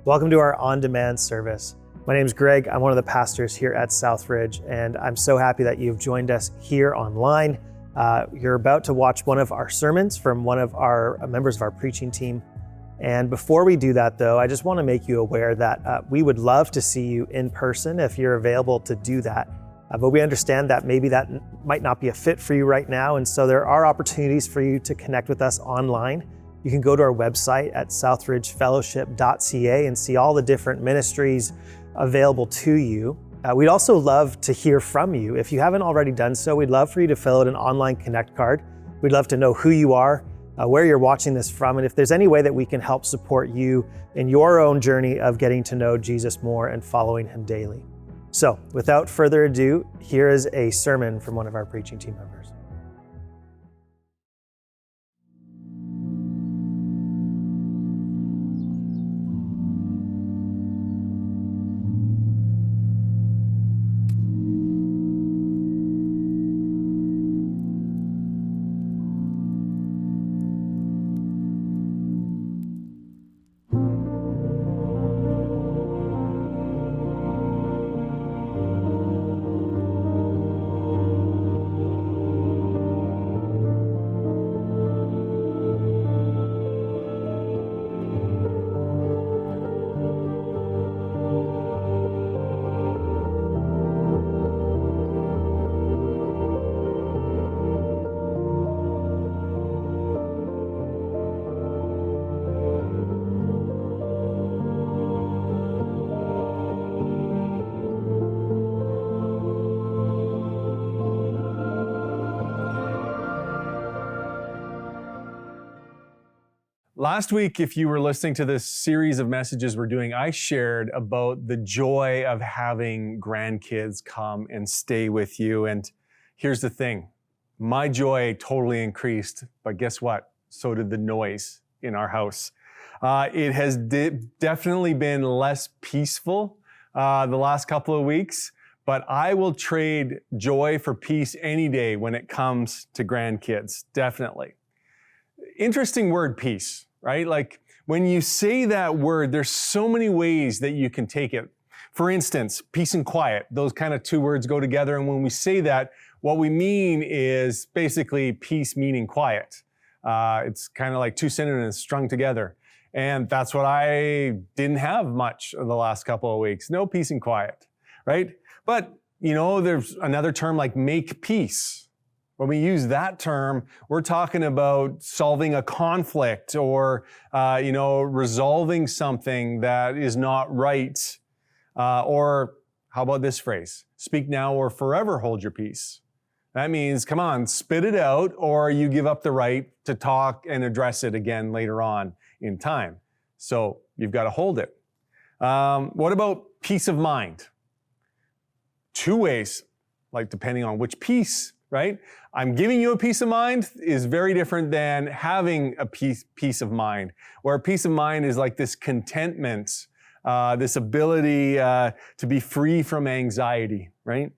Welcome to our on-demand service. My name is Greg. I'm one of the pastors here at SouthRidge, and I'm so happy that you've joined us here online. You're about to watch one of our sermons from one of our members of our preaching team. And before we do that, though, I just want to make you aware that we would love to see you in person if you're available to do that. But we understand that maybe that might not be a fit for you right now, and so there are opportunities for you to connect with us online. You can go to our website at southridgefellowship.ca and see all the different ministries available to you. We'd also love to hear from you. If you haven't already done so, we'd love for you to fill out an online Connect card. We'd love to know who you are, where you're watching this from, and if there's any way that we can help support you in your own journey of getting to know Jesus more and following him daily. So, without further ado, here is a sermon from one of our preaching team members. Last week, if you were listening to this series of messages we're doing, I shared about the joy of having grandkids come and stay with you. And here's the thing, my joy totally increased, but guess what? So did the noise in our house. It has definitely been less peaceful the last couple of weeks, but I will trade joy for peace any day when it comes to grandkids, definitely. Interesting word, peace, right? Like when you say that word, there's so many ways that you can take it. For instance, peace and quiet, those kind of two words go together. And when we say that, what we mean is basically peace meaning quiet. It's kind of like two synonyms strung together. And that's what I didn't have much of the last couple of weeks. No peace and quiet, right? But, you know, there's another term like make peace. When we use that term, we're talking about solving a conflict or, resolving something that is not right. Or how about this phrase? Speak now or forever hold your peace. That means, come on, spit it out, or you give up the right to talk and address it again later on in time. So you've got to hold it. What about peace of mind? Two ways, like depending on which piece, right? I'm giving you a peace of mind is very different than having a peace of mind, where a peace of mind is like this contentment, this ability to be free from anxiety, right?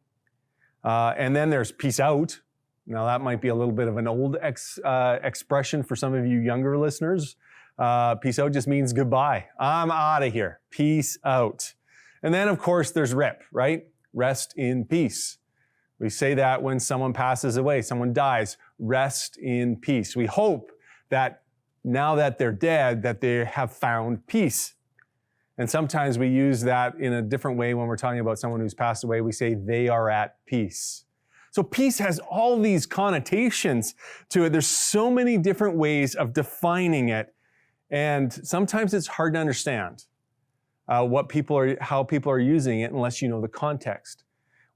And then there's peace out. Now that might be a little bit of an old expression for some of you younger listeners. Peace out just means goodbye. I'm out of here. Peace out. And then of course there's RIP, right? Rest in peace. We say that when someone passes away, someone dies, rest in peace. We hope that now that they're dead, that they have found peace. And sometimes we use that in a different way when we're talking about someone who's passed away. We say they are at peace. So peace has all these connotations to it. There's so many different ways of defining it. And sometimes it's hard to understand how people are using it unless you know the context.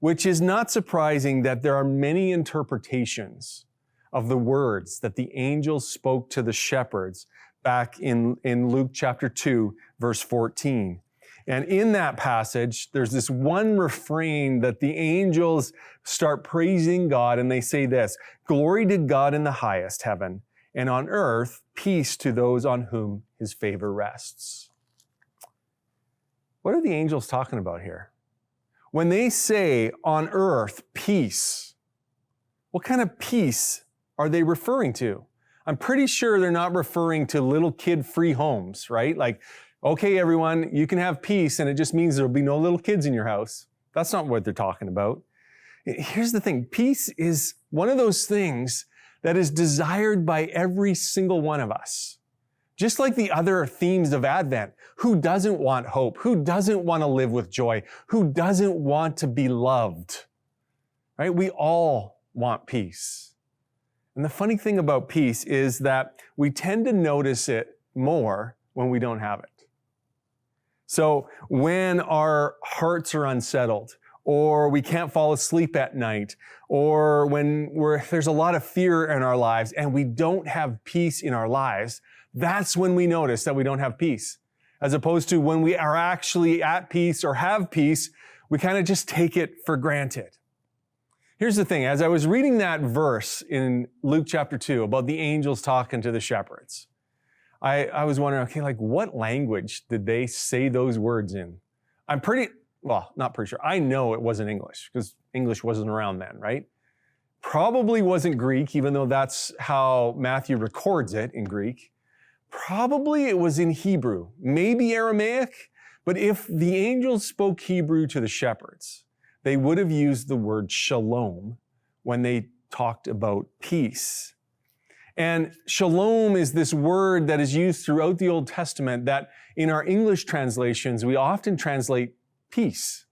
Which is not surprising that there are many interpretations of the words that the angels spoke to the shepherds back in Luke chapter 2, verse 14. And in that passage, there's this one refrain that the angels start praising God, and they say this, "Glory to God in the highest heaven, and on earth, peace to those on whom his favor rests." What are the angels talking about here? When they say on earth, peace, what kind of peace are they referring to? I'm pretty sure they're not referring to little kid-free homes, right? Like Okay, everyone, you can have peace, and it just means there'll be no little kids in your house. That's not what they're talking about. Here's the thing. Peace is one of those things that is desired by every single one of us. Just like the other themes of Advent. Who doesn't want hope? Who doesn't want to live with joy? Who doesn't want to be loved? Right? We all want peace. And the funny thing about peace is that we tend to notice it more when we don't have it. So when our hearts are unsettled, or we can't fall asleep at night, or when there's a lot of fear in our lives and we don't have peace in our lives, that's when we notice that we don't have peace. As opposed to when we are actually at peace or have peace, we kind of just take it for granted. Here's the thing. As I was reading that verse in Luke chapter 2 about the angels talking to the shepherds, I was wondering, okay, like what language did they say those words in? Not pretty sure. I know it wasn't English because English wasn't around then, right? Probably wasn't Greek, even though that's how Matthew records it in Greek. Probably it was in Hebrew, maybe Aramaic, but if the angels spoke Hebrew to the shepherds, they would have used the word shalom when they talked about peace. And shalom is this word that is used throughout the Old Testament that in our English translations, we often translate peace.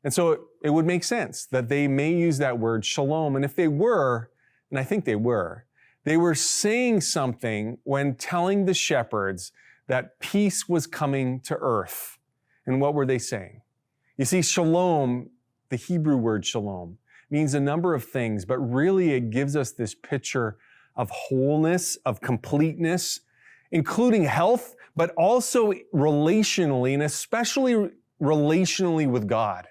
And so it would make sense that they may use that word shalom. And if they were, and I think they were saying something when telling the shepherds that peace was coming to earth. And what were they saying? You see, shalom, the Hebrew word shalom, means a number of things, but really it gives us this picture of wholeness, of completeness, including health, but also relationally, and especially relationally with God.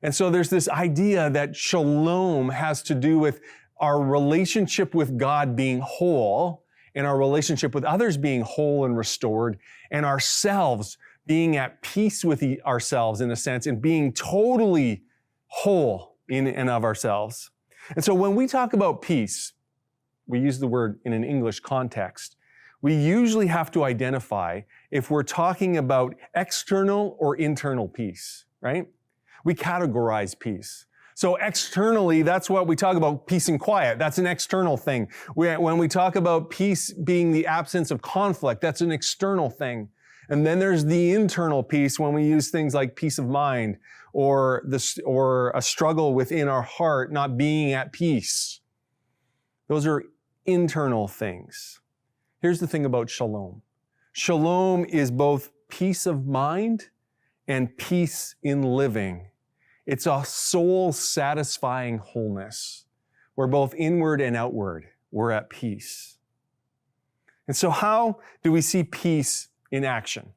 And so there's this idea that shalom has to do with our relationship with God being whole, and our relationship with others being whole and restored, and ourselves being at peace with ourselves in a sense, and being totally whole in and of ourselves. And so when we talk about peace, we use the word in an English context. We usually have to identify if we're talking about external or internal peace, right? We categorize peace. So externally, that's what we talk about, peace and quiet. That's an external thing. When we talk about peace being the absence of conflict, that's an external thing. And then there's the internal peace when we use things like peace of mind or a struggle within our heart not being at peace. Those are internal things. Here's the thing about shalom. Shalom is both peace of mind and peace in living. It's a soul-satisfying wholeness where both inward and outward we're at peace. And so how do we see peace in action?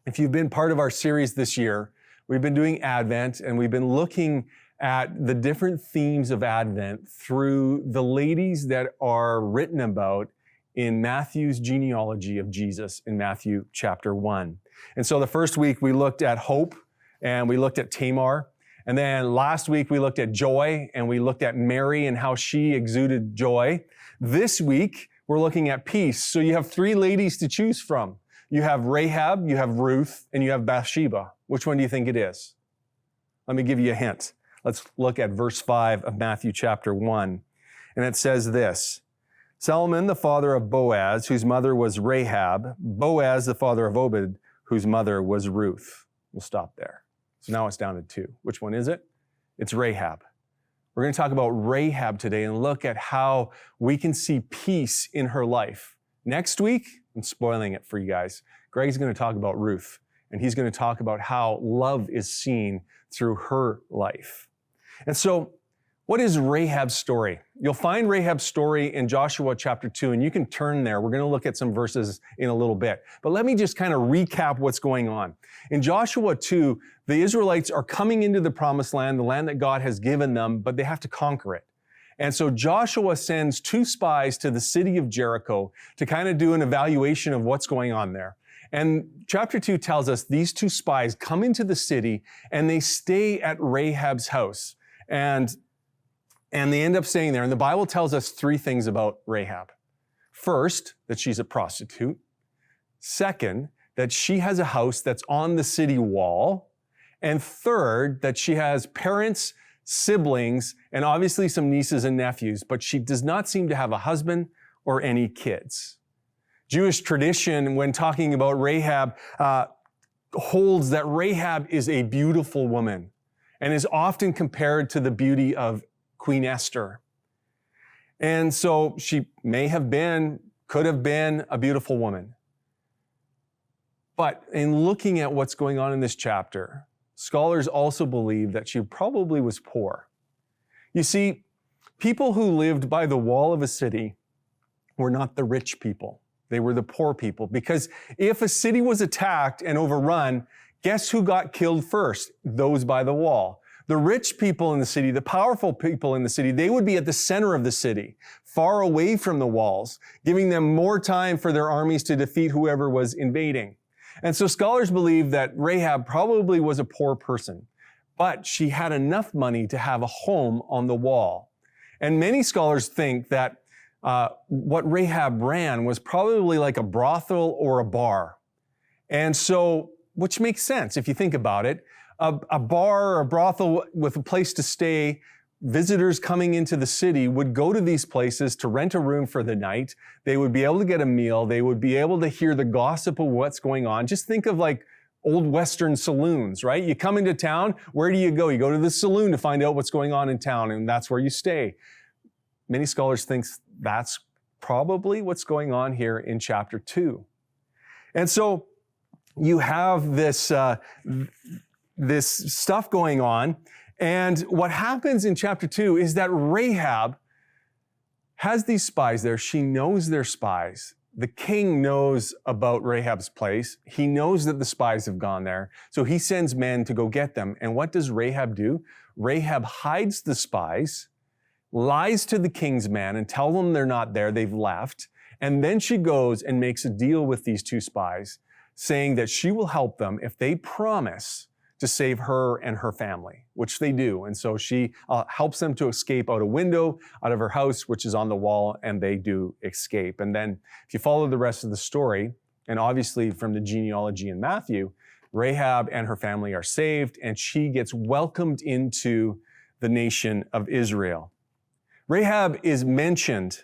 If you've been part of our series this year, we've been doing Advent and we've been looking at the different themes of Advent through the ladies that are written about in Matthew's genealogy of Jesus in Matthew chapter 1. And so the first week we looked at hope and we looked at Tamar. And then last week we looked at joy and we looked at Mary and how she exuded joy. This week we're looking at peace. So you have three ladies to choose from. You have Rahab, you have Ruth, and you have Bathsheba. Which one do you think it is? Let me give you a hint. Let's look at verse 5 of Matthew chapter 1. And it says this, Salmon, the father of Boaz, whose mother was Rahab, Boaz, the father of Obed, whose mother was Ruth. We'll stop there. So now it's down to two. Which one is it? It's Rahab. We're going to talk about Rahab today and look at how we can see peace in her life. Next week, I'm spoiling it for you guys, Greg's going to talk about Ruth, and he's going to talk about how love is seen through her life. And so, what is Rahab's story? You'll find Rahab's story in Joshua chapter 2, and you can turn there. We're going to look at some verses in a little bit. But let me just kind of recap what's going on. In Joshua 2, the Israelites are coming into the promised land, the land that God has given them, but they have to conquer it. And so Joshua sends 2 spies to the city of Jericho to kind of do an evaluation of what's going on there. And chapter 2 tells us these 2 spies come into the city and they stay at Rahab's house. And they end up staying there. And the Bible tells us 3 things about Rahab. First, that she's a prostitute. Second, that she has a house that's on the city wall. And third, that she has parents, siblings, and obviously some nieces and nephews, but she does not seem to have a husband or any kids. Jewish tradition, when talking about Rahab, holds that Rahab is a beautiful woman and is often compared to the beauty of Queen Esther. And so she may have been, could have been a beautiful woman. But in looking at what's going on in this chapter, scholars also believe that she probably was poor. You see, people who lived by the wall of a city were not the rich people. They were the poor people. Because if a city was attacked and overrun, guess who got killed first? Those by the wall. The rich people in the city, the powerful people in the city, they would be at the center of the city, far away from the walls, giving them more time for their armies to defeat whoever was invading. And so scholars believe that Rahab probably was a poor person, but she had enough money to have a home on the wall. And many scholars think that what Rahab ran was probably like a brothel or a bar. And so, which makes sense if you think about it. A bar or a brothel with a place to stay, visitors coming into the city would go to these places to rent a room for the night. They would be able to get a meal. They would be able to hear the gossip of what's going on. Just think of like old Western saloons, right? You come into town, where do you go? You go to the saloon to find out what's going on in town, and that's where you stay. Many scholars think that's probably what's going on here in chapter 2. And so you have this stuff going on. And what happens in chapter 2 is that Rahab has these spies there. She knows they're spies. The king knows about Rahab's place. He knows that the spies have gone there. So he sends men to go get them. And what does Rahab do? Rahab hides the spies, lies to the king's men and tells them they're not there, they've left. And then she goes and makes a deal with these two spies, saying that she will help them if they promise to save her and her family, which they do. And so she helps them to escape out a window, out of her house, which is on the wall, and they do escape. And then if you follow the rest of the story, and obviously from the genealogy in Matthew, Rahab and her family are saved, and she gets welcomed into the nation of Israel. Rahab is mentioned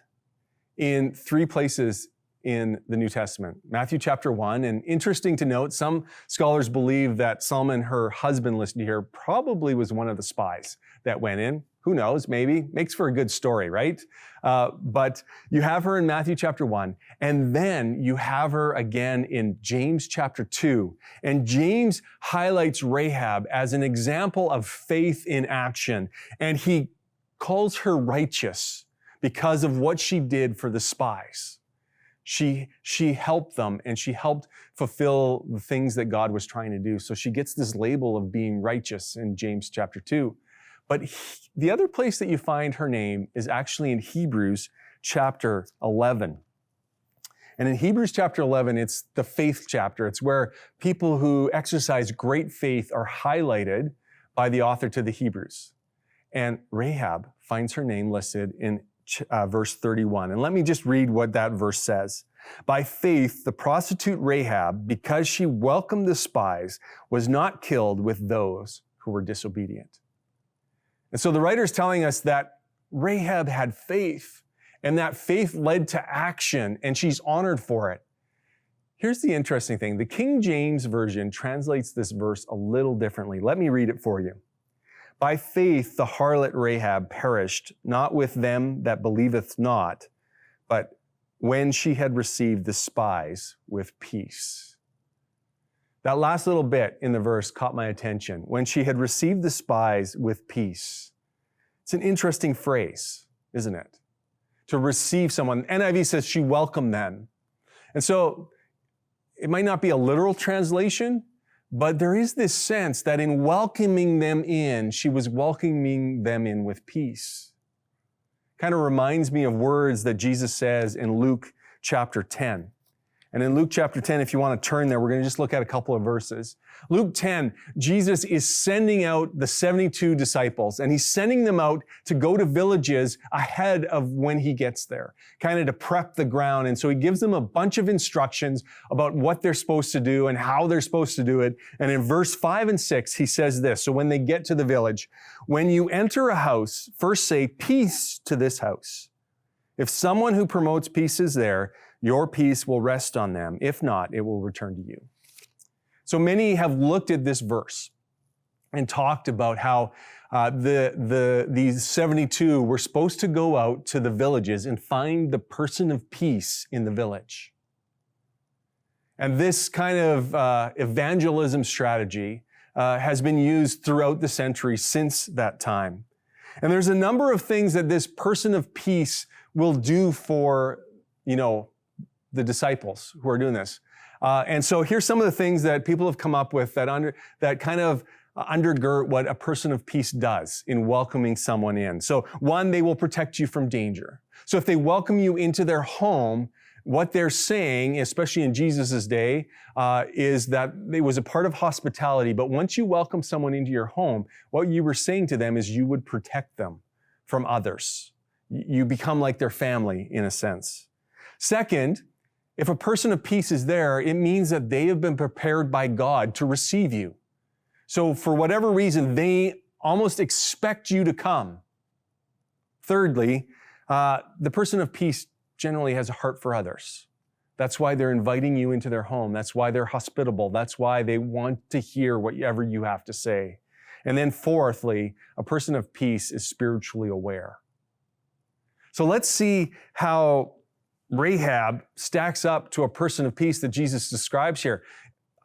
in 3 places in the New Testament. Matthew chapter 1, and interesting to note, some scholars believe that Salmon, her husband listed here, probably was one of the spies that went in. Who knows, maybe. Makes for a good story, right? But you have her in Matthew chapter 1, and then you have her again in James chapter 2. And James highlights Rahab as an example of faith in action, and he calls her righteous because of what she did for the spies. She helped them, and she helped fulfill the things that God was trying to do. So she gets this label of being righteous in James chapter 2. But the other place that you find her name is actually in Hebrews chapter 11. And in Hebrews chapter 11, it's the faith chapter. It's where people who exercise great faith are highlighted by the author to the Hebrews. And Rahab finds her name listed in verse 31. And let me just read what that verse says. By faith, the prostitute Rahab, because she welcomed the spies, was not killed with those who were disobedient. And so the writer is telling us that Rahab had faith, and that faith led to action, and she's honored for it. Here's the interesting thing. The King James Version translates this verse a little differently. Let me read it for you. By faith, the harlot Rahab perished, not with them that believeth not, but when she had received the spies with peace. That last little bit in the verse caught my attention. When she had received the spies with peace. It's an interesting phrase, isn't it? To receive someone. NIV says she welcomed them. And so it might not be a literal translation, but there is this sense that in welcoming them in, she was welcoming them in with peace. Kind of reminds me of words that Jesus says in Luke chapter 10. And in Luke chapter 10, if you want to turn there, we're going to just look at a couple of verses. Luke 10, Jesus is sending out the 72 disciples, and he's sending them out to go to villages ahead of when he gets there, kind of to prep the ground. And so he gives them a bunch of instructions about what they're supposed to do and how they're supposed to do it. And in verse 5 and 6, he says this. So when they get to the village, when you enter a house, first say, peace to this house. If someone who promotes peace is there, your peace will rest on them. If not, it will return to you. So many have looked at this verse and talked about how these 72 were supposed to go out to the villages and find the person of peace in the village. And this kind of evangelism strategy has been used throughout the centuries since that time. And there's a number of things that this person of peace will do for, the disciples who are doing this. And so here's some of the things that people have come up with that kind of undergird what a person of peace does in welcoming someone in. So one, they will protect you from danger. So if they welcome you into their home, what they're saying, especially in Jesus' day, is that it was a part of hospitality. But once you welcome someone into your home, what you were saying to them is you would protect them from others. You become like their family in a sense. Second, if a person of peace is there, it means that they have been prepared by God to receive you. So for whatever reason, they almost expect you to come. Thirdly, the person of peace generally has a heart for others. That's why they're inviting you into their home. That's why they're hospitable. That's why they want to hear whatever you have to say. And then fourthly, a person of peace is spiritually aware. So let's see how Rahab stacks up to a person of peace that Jesus describes here.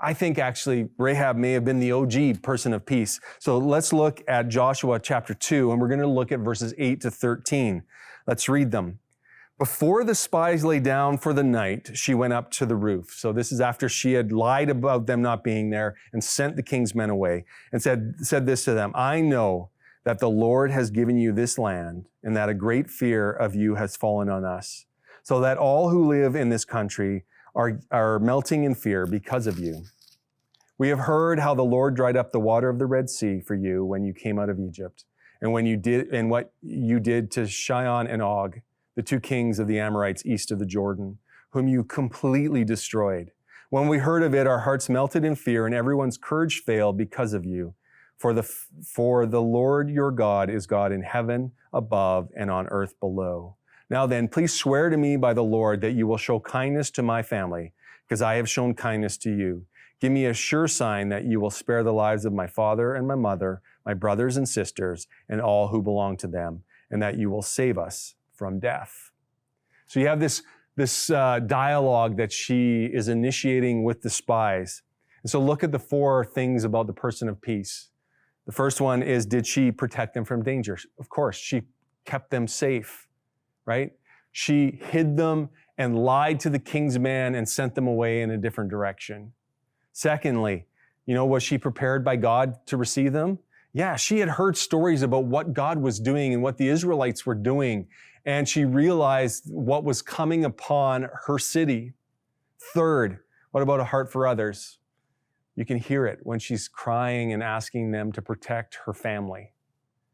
I think actually Rahab may have been the OG person of peace. So let's look at Joshua chapter 2, and we're going to look at verses 8 to 13. Let's read them. Before the spies lay down for the night, she went up to the roof. So this is after she had lied about them not being there and sent the king's men away and said this to them, I know that the Lord has given you this land and that a great fear of you has fallen on us, so that all who live in this country are melting in fear because of you. We have heard how the Lord dried up the water of the Red Sea for you when you came out of Egypt, and what you did to Sihon and Og, the two kings of the Amorites east of the Jordan, whom you completely destroyed. When we heard of it, our hearts melted in fear, and everyone's courage failed because of you. For the Lord your God is God in heaven above and on earth below. Now then, please swear to me by the Lord that you will show kindness to my family, because I have shown kindness to you. Give me a sure sign that you will spare the lives of my father and my mother, my brothers and sisters, and all who belong to them, and that you will save us from death. So you have this dialogue that she is initiating with the spies. And so look at the four things about the person of peace. The first one is, did she protect them from danger? Of course, she kept them safe. Right? She hid them and lied to the king's man and sent them away in a different direction. Secondly, was she prepared by God to receive them? Yeah, she had heard stories about what God was doing and what the Israelites were doing, and she realized what was coming upon her city. Third, what about a heart for others? You can hear it when she's crying and asking them to protect her family.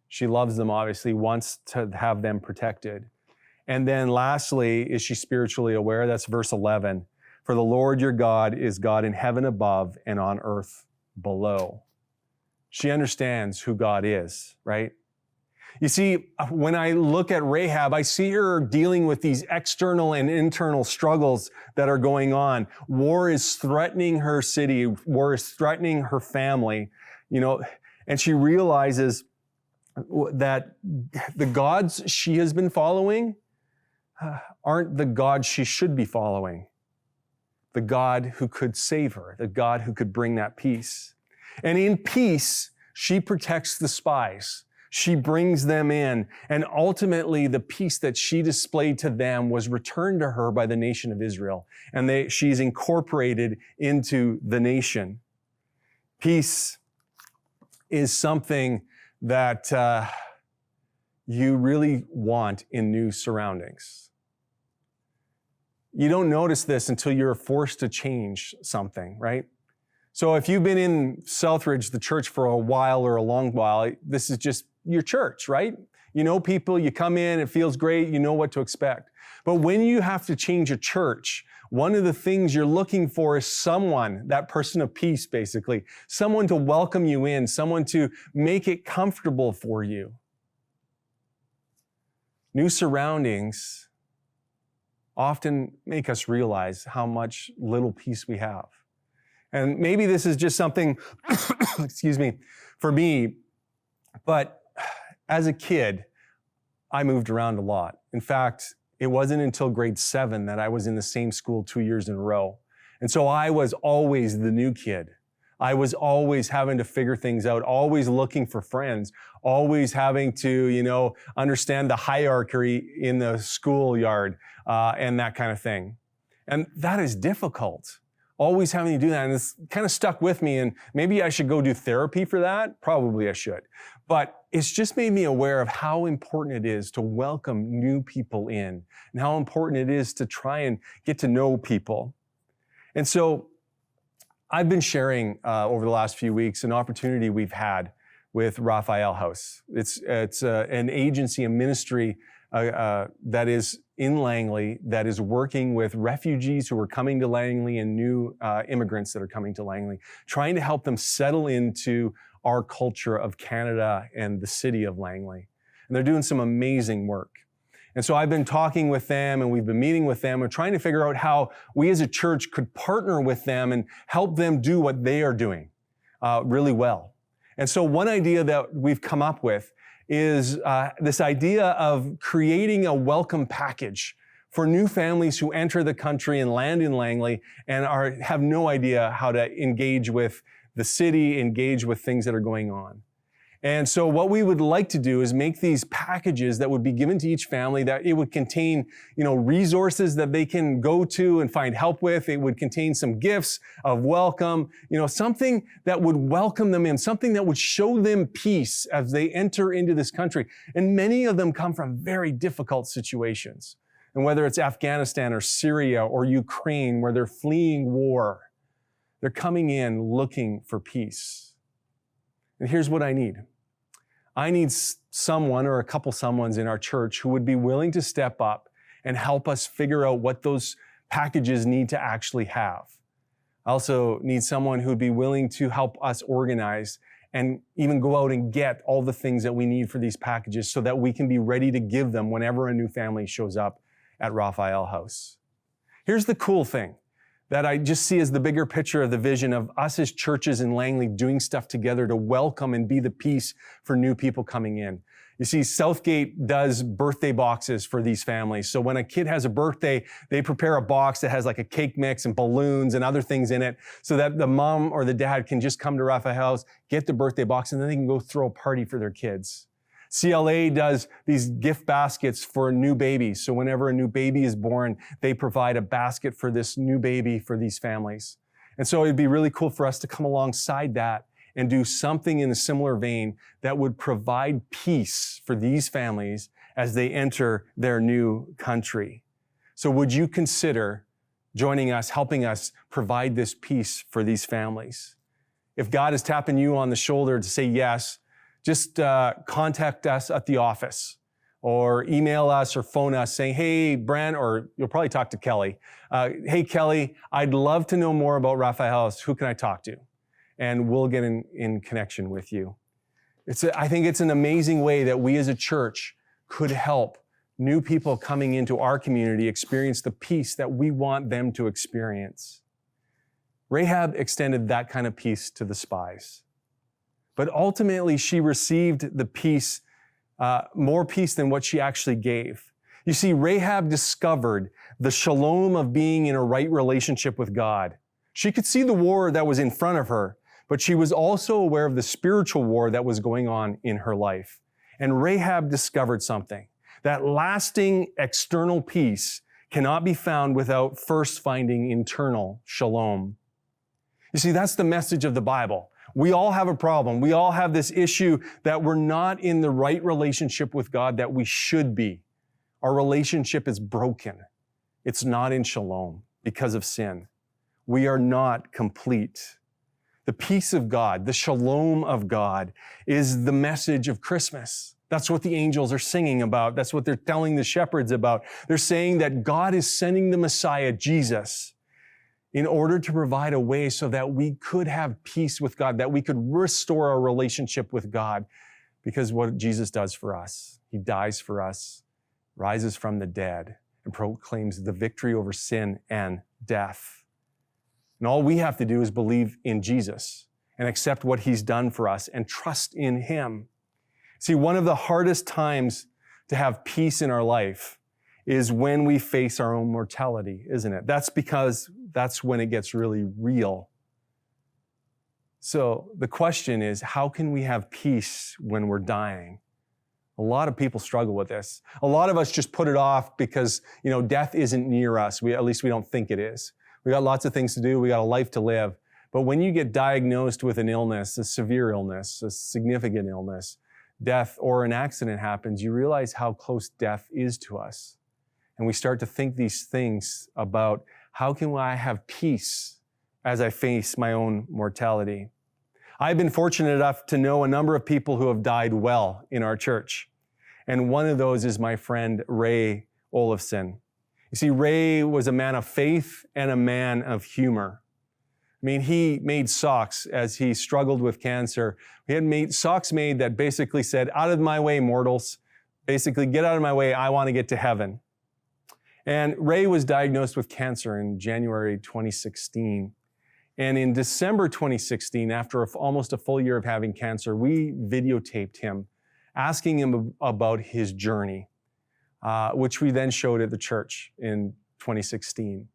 She loves them, obviously, wants to have them protected. And then lastly, is she spiritually aware? That's verse 11. For the Lord your God is God in heaven above and on earth below. She understands who God is, right? You see, when I look at Rahab, I see her dealing with these external and internal struggles that are going on. War is threatening her city. War is threatening her family, and she realizes that the gods she has been following aren't the God she should be following. The God who could save her, the God who could bring that peace. And in peace, she protects the spies. She brings them in. And ultimately, the peace that she displayed to them was returned to her by the nation of Israel. And she's incorporated into the nation. Peace is something that you really want in new surroundings. you don't notice this until you're forced to change something, right? So if you've been in SouthRidge, the church, for a while or a long while, this is just your church, right? You know people, you come in, it feels great, you know what to expect. But when you have to change a church, one of the things you're looking for is someone, that person of peace, basically, someone to welcome you in, someone to make it comfortable for you. New surroundings often make us realize how much little peace we have. And maybe this is just something, excuse me, for me, but as a kid, I moved around a lot. In fact, it wasn't until grade 7 that I was in the same school 2 years in a row. And so I was always the new kid. I was always having to figure things out, always looking for friends, always having to, understand the hierarchy in the schoolyard and that kind of thing. And that is difficult. Always having to do that. And it's kind of stuck with me. And maybe I should go do therapy for that. Probably I should. But it's just made me aware of how important it is to welcome new people in and how important it is to try and get to know people. And so I've been sharing over the last few weeks an opportunity we've had with Raphael House. It's an agency, a ministry that is in Langley that is working with refugees who are coming to Langley and new immigrants that are coming to Langley, trying to help them settle into our culture of Canada and the city of Langley. And they're doing some amazing work. And so I've been talking with them and we've been meeting with them and trying to figure out how we as a church could partner with them and help them do what they are doing really well. And so one idea that we've come up with is this idea of creating a welcome package for new families who enter the country and land in Langley and have no idea how to engage with the city, engage with things that are going on. And so what we would like to do is make these packages that would be given to each family, that it would contain, resources that they can go to and find help with. It would contain some gifts of welcome, something that would welcome them in, something that would show them peace as they enter into this country. And many of them come from very difficult situations. And whether it's Afghanistan or Syria or Ukraine, where they're fleeing war, they're coming in looking for peace. And here's what I need. I need someone or a couple someones in our church who would be willing to step up and help us figure out what those packages need to actually have. I also need someone who would be willing to help us organize and even go out and get all the things that we need for these packages so that we can be ready to give them whenever a new family shows up at Raphael House. Here's the cool thing that I just see as the bigger picture of the vision of us as churches in Langley doing stuff together to welcome and be the peace for new people coming in. You see, Southgate does birthday boxes for these families. So when a kid has a birthday, they prepare a box that has like a cake mix and balloons and other things in it so that the mom or the dad can just come to Raphael House, get the birthday box, and then they can go throw a party for their kids. CLA does these gift baskets for new babies. So whenever a new baby is born, they provide a basket for this new baby for these families. And so it'd be really cool for us to come alongside that and do something in a similar vein that would provide peace for these families as they enter their new country. So would you consider joining us, helping us provide this peace for these families? If God is tapping you on the shoulder to say yes, just contact us at the office or email us or phone us saying, hey, Brent, or you'll probably talk to Kelly. Hey, Kelly, I'd love to know more about Raphael House. Who can I talk to? And we'll get in connection with you. I think it's an amazing way that we as a church could help new people coming into our community experience the peace that we want them to experience. Rahab extended that kind of peace to the spies. But ultimately, she received the peace, more peace than what she actually gave. You see, Rahab discovered the shalom of being in a right relationship with God. She could see the war that was in front of her, but she was also aware of the spiritual war that was going on in her life. And Rahab discovered something. That lasting external peace cannot be found without first finding internal shalom. You see, that's the message of the Bible. We all have a problem. We all have this issue that we're not in the right relationship with God that we should be. Our relationship is broken. It's not in shalom because of sin. We are not complete. The peace of God, the shalom of God, is the message of Christmas. That's what the angels are singing about. That's what they're telling the shepherds about. They're saying that God is sending the Messiah, Jesus, in order to provide a way so that we could have peace with God, that we could restore our relationship with God, because what Jesus does for us, he dies for us, rises from the dead, and proclaims the victory over sin and death. And all we have to do is believe in Jesus and accept what he's done for us and trust in him. See, one of the hardest times to have peace in our life is when we face our own mortality, isn't it? That's because that's when it gets really real. So the question is, how can we have peace when we're dying? A lot of people struggle with this. A lot of us just put it off because, death isn't near us. At least we don't think it is. We got lots of things to do. We got a life to live. But when you get diagnosed with an illness, a severe illness, a significant illness, death or an accident happens, you realize how close death is to us. And we start to think these things about how can I have peace as I face my own mortality. I've been fortunate enough to know a number of people who have died well in our church. And one of those is my friend Ray Olofsson. You see, Ray was a man of faith and a man of humor. He made socks as he struggled with cancer. He had made socks made that basically said, "Out of my way, mortals." Basically, get out of my way, I want to get to heaven. And Ray was diagnosed with cancer in January 2016. And in December 2016, after almost a full year of having cancer, we videotaped him, asking him about his journey, which we then showed at the church in 2016.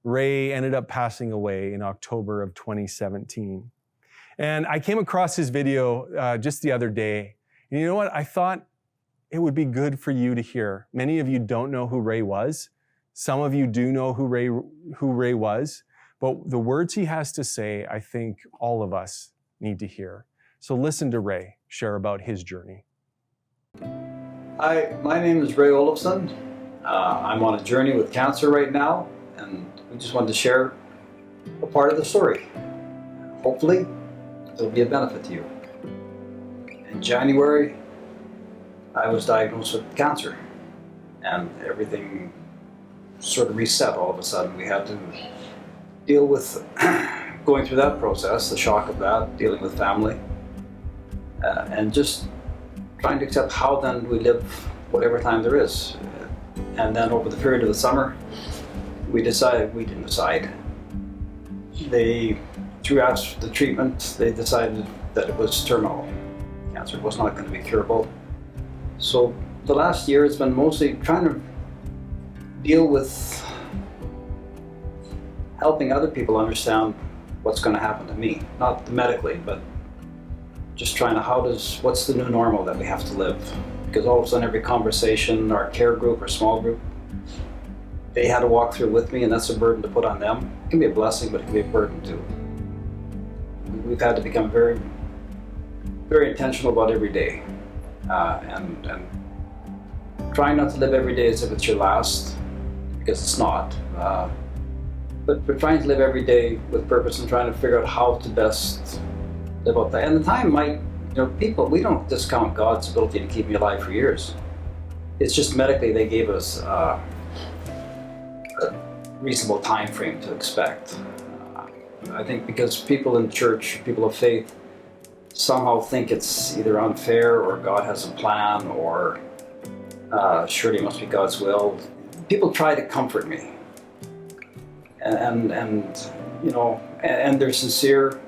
Ray ended up passing away in October of 2017. And I came across his video just the other day. And you know what? I thought it would be good for you to hear. Many of you don't know who Ray was. Some of you do know who Ray was. But the words he has to say, I think all of us need to hear. So listen to Ray share about his journey. Hi, my name is Ray Olofsson. I'm on a journey with cancer right now, and we just wanted to share a part of the story. Hopefully, it'll be a benefit to you. In January, I was diagnosed with cancer, and everything sort of reset all of a sudden. We had to deal with going through that process, the shock of that, dealing with family, and just trying to accept how then we live whatever time there is. And then over the period of the summer, we didn't decide. Throughout the treatment, they decided that it was terminal. Cancer was not going to be curable. So the last year has been mostly trying to deal with helping other people understand what's going to happen to me. Not medically, but just trying to, what's the new normal that we have to live? Because all of a sudden every conversation, our care group or small group, they had to walk through with me, and that's a burden to put on them. It can be a blessing, but it can be a burden too. We've had to become very, very intentional about every day, and trying not to live every day as if it's your last, because it's not. But we're trying to live every day with purpose and trying to figure out how to best live out that. And the time we don't discount God's ability to keep me alive for years. It's just medically they gave us a reasonable time frame to expect. I think because people in church, people of faith, somehow think it's either unfair or God has a plan or surely it must be God's will. People try to comfort me. And they're sincere,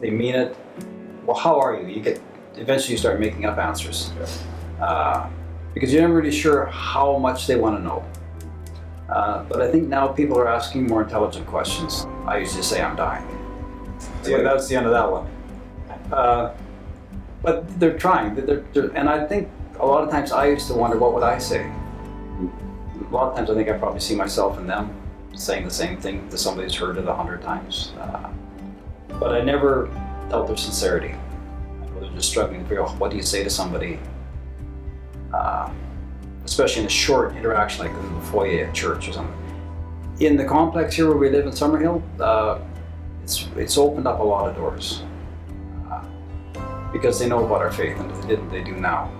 they mean it. Well, how are you? Eventually you start making up answers. Because you're never really sure how much they want to know. But I think now people are asking more intelligent questions. I usually say I'm dying. Yeah, that's the end of that one. But they're trying, and I think a lot of times I used to wonder, what would I say? A lot of times I think I probably see myself in them saying the same thing to somebody who's heard it 100 times. But I never felt their sincerity. I know they're just struggling to figure out, what do you say to somebody, especially in a short interaction like in the foyer at church or something. In the complex here where we live in Summerhill, it's opened up a lot of doors because they know about our faith, and if they didn't, they do now.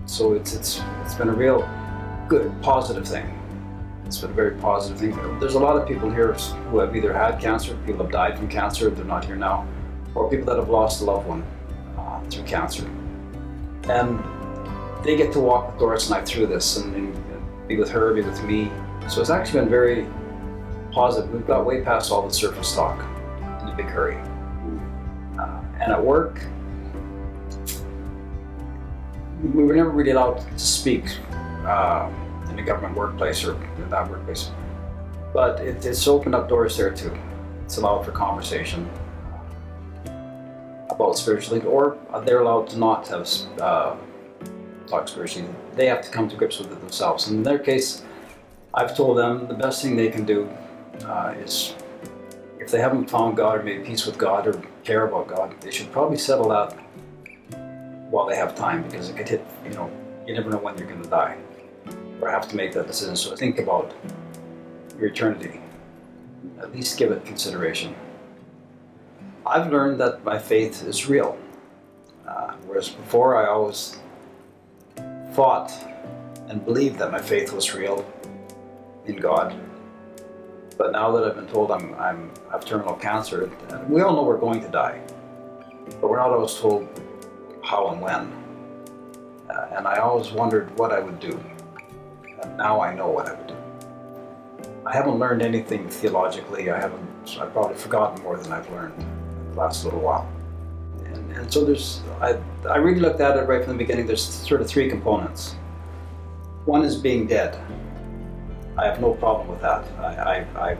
So it's been a real good, positive thing. It's been a very positive thing. There's a lot of people here who have either had cancer, people have died from cancer, they're not here now, or people that have lost a loved one through cancer. And they get to walk with Doris and I through this and be with her, be with me. So it's actually been very positive. We've got way past all the surface talk in a big hurry. And at work, we were never really allowed to speak in a government workplace or in that workplace. But it's opened up doors there too. It's allowed for conversation about spirituality, or they're allowed to not have talk spiritually. They have to come to grips with it themselves. And in their case, I've told them the best thing they can do is, if they haven't found God or made peace with God or care about God, they should probably settle that while they have time, because it could hit, you never know when you're going to die or have to make that decision. So think about your eternity. At least give it consideration. I've learned that my faith is real, whereas before I always thought and believed that my faith was real in God. But now that I've been told I have terminal cancer, and we all know we're going to die, but we're not always told how and when. And I always wondered what I would do. And now I know what I would do. I haven't learned anything theologically. I've probably forgotten more than I've learned in the last little while. And so I really looked at it right from the beginning. There's sort of three components. One is being dead. I have no problem with that. I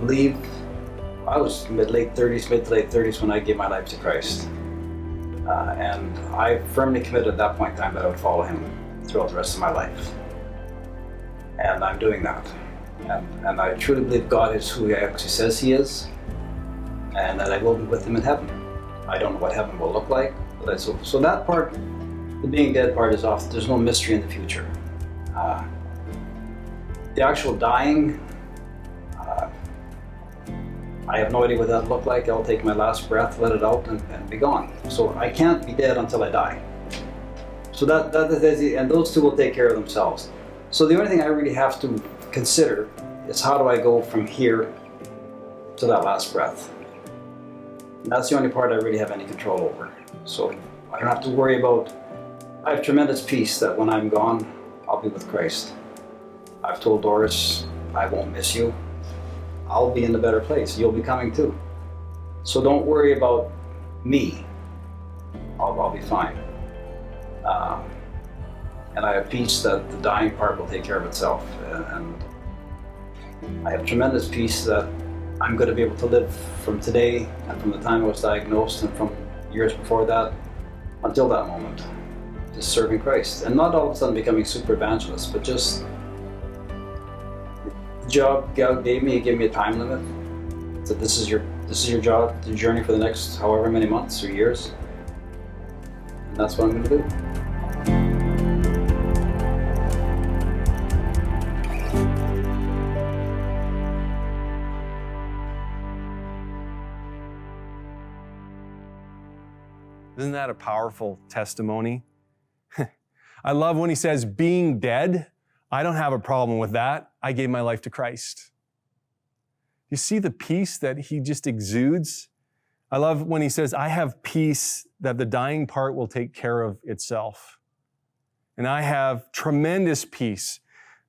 believe I was mid to late 30s when I gave my life to Christ. And I firmly committed at that point in time that I would follow him throughout the rest of my life. And I'm doing that. And I truly believe God is who he actually says he is, and that I will be with him in heaven. I don't know what heaven will look like, but so that part, the being dead part, is off. There's no mystery in the future. The actual dying, I have no idea what that'll look like. I'll take my last breath, let it out, and be gone. So I can't be dead until I die. So and those two will take care of themselves. So the only thing I really have to consider is, how do I go from here to that last breath? And that's the only part I really have any control over. So I don't have to worry about. I have tremendous peace that when I'm gone, I'll be with Christ. I've told Doris, I won't miss you. I'll be in a better place. You'll be coming too. So don't worry about me. I'll be fine. And I have peace that the dying part will take care of itself. And I have tremendous peace that I'm going to be able to live from today and from the time I was diagnosed and from years before that until that moment, just serving Christ. And not all of a sudden becoming super evangelist, but just the job God gave me. He gave me a time limit. So this is your job, the journey for the next however many months or years. And that's what I'm going to do. Isn't that a powerful testimony? I love when he says, being dead, I don't have a problem with that. I gave my life to Christ. You see the peace that he just exudes? I love when he says, I have peace that the dying part will take care of itself. And I have tremendous peace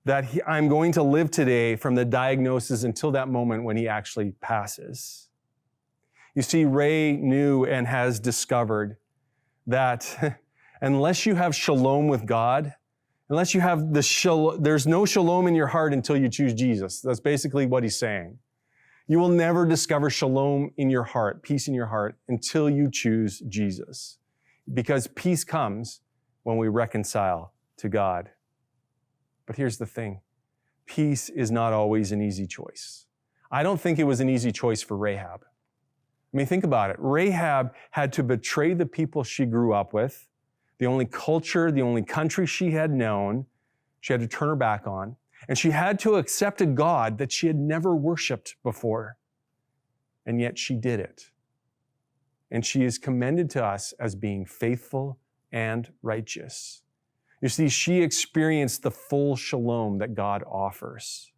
that I'm going to live today from the diagnosis until that moment when he actually passes. You see, Ray knew and has discovered that unless you have shalom with God, unless you have there's no shalom in your heart until you choose Jesus. That's basically what he's saying. You will never discover shalom in your heart, peace in your heart, until you choose Jesus. Because peace comes when we reconcile to God. But here's the thing. Peace is not always an easy choice. I don't think it was an easy choice for Rahab. I mean, think about it. Rahab had to betray the people she grew up with, the only culture, the only country she had known. She had to turn her back on. And she had to accept a God that she had never worshiped before. And yet she did it. And she is commended to us as being faithful and righteous. You see, she experienced the full shalom that God offers.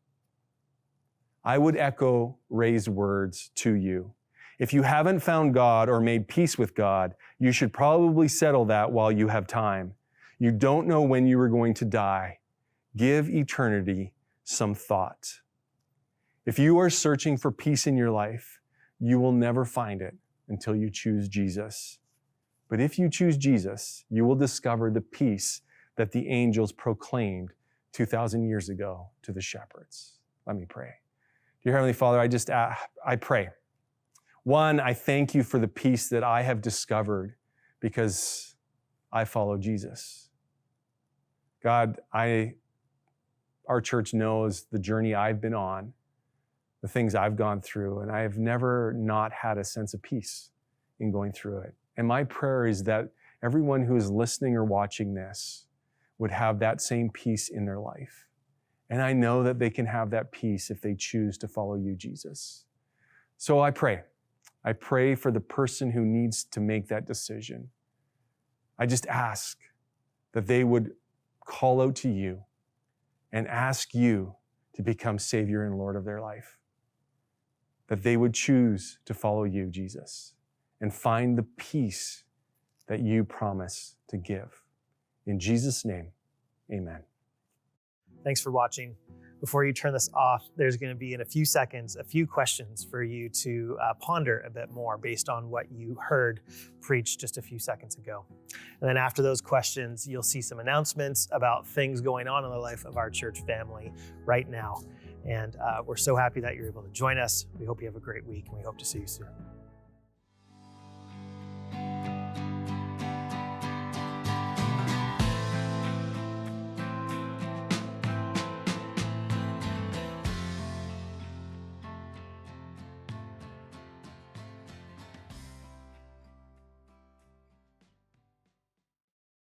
I would echo Ray's words to you. If you haven't found God or made peace with God, you should probably settle that while you have time. You don't know when you are going to die. Give eternity some thought. If you are searching for peace in your life, you will never find it until you choose Jesus. But if you choose Jesus, you will discover the peace that the angels proclaimed 2,000 years ago to the shepherds. Let me pray. Dear Heavenly Father, I pray. One, I thank you for the peace that I have discovered because I follow Jesus. God, our church knows the journey I've been on, the things I've gone through, and I have never not had a sense of peace in going through it. And my prayer is that everyone who is listening or watching this would have that same peace in their life. And I know that they can have that peace if they choose to follow you, Jesus. So I pray for the person who needs to make that decision. I just ask that they would call out to you and ask you to become Savior and Lord of their life. That they would choose to follow you, Jesus, and find the peace that you promise to give. In Jesus' name, amen. Thanks for watching. Before you turn this off, there's going to be, in a few seconds, a few questions for you to ponder a bit more based on what you heard preached just a few seconds ago. And then after those questions, you'll see some announcements about things going on in the life of our church family right now. And we're so happy that you're able to join us. We hope you have a great week, and we hope to see you soon.